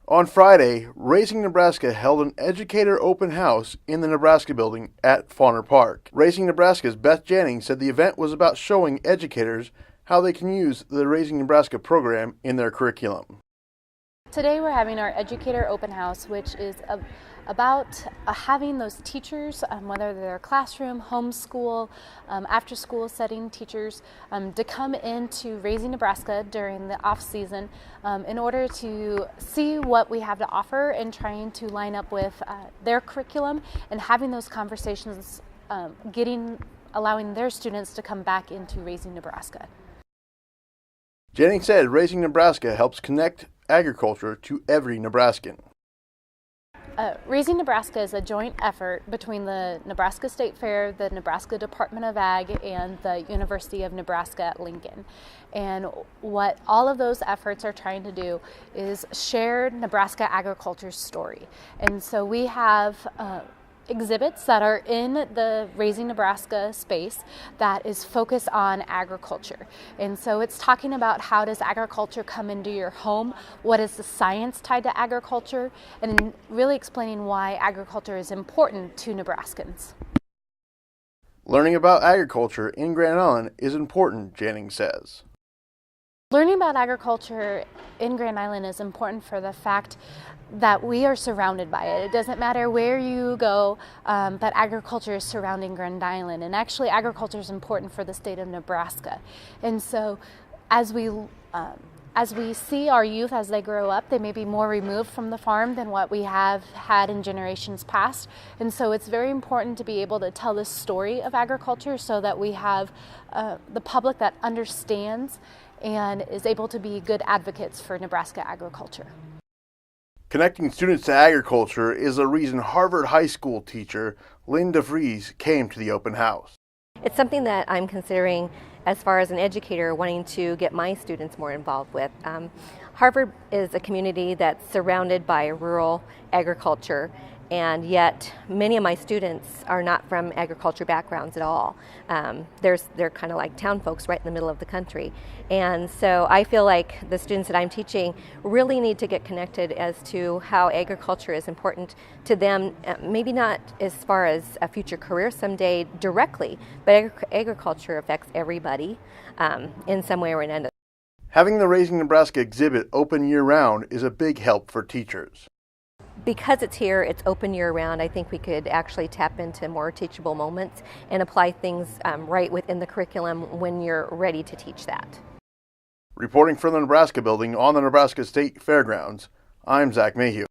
On Friday, Raising Nebraska held an Educator open house in the Nebraska building at Fauner Park. Raising Nebraska's Beth Jennings said the event was about showing educators how they can use the Raising Nebraska program in their curriculum. Today we're having our Educator open house, which is about having those teachers, whether they're classroom, homeschool, after school setting teachers, to come into Raising Nebraska during the off season in order to see what we have to offer and trying to line up with their curriculum and having those conversations, allowing their students to come back into Raising Nebraska. Jennings said Raising Nebraska helps connect agriculture to every Nebraskan. Raising Nebraska is a joint effort between the Nebraska State Fair, the Nebraska Department of Ag, and the University of Nebraska at Lincoln. And what all of those efforts are trying to do is share Nebraska agriculture's story. And so we have exhibits that are in the Raising Nebraska space that is focused on agriculture. And so it's talking about how does agriculture come into your home, what is the science tied to agriculture, and really explaining why agriculture is important to Nebraskans. Learning about agriculture in Grand Island is important, Jennings says. Learning about agriculture in Grand Island is important for the fact that we are surrounded by it. It doesn't matter where you go, but agriculture is surrounding Grand Island. And actually agriculture is important for the state of Nebraska. And so as we see our youth as they grow up, they may be more removed from the farm than what we have had in generations past. And so it's very important to be able to tell the story of agriculture so that we have the public that understands and is able to be good advocates for Nebraska agriculture. Connecting students to agriculture is the reason Harvard High School teacher Lynn DeVries came to the open house. It's something that I'm considering as far as an educator wanting to get my students more involved with. Harvard is a community that's surrounded by rural agriculture, and yet many of my students are not from agriculture backgrounds at all. They're kind of like town folks right in the middle of the country. And so I feel like the students that I'm teaching really need to get connected as to how agriculture is important to them, maybe not as far as a future career someday directly, but agriculture affects everybody in some way or another. Having the Raising Nebraska exhibit open year-round is a big help for teachers. Because it's here, it's open year-round, I think we could actually tap into more teachable moments and apply things right within the curriculum when you're ready to teach that. Reporting from the Nebraska building on the Nebraska State Fairgrounds, I'm Zach Mayhew.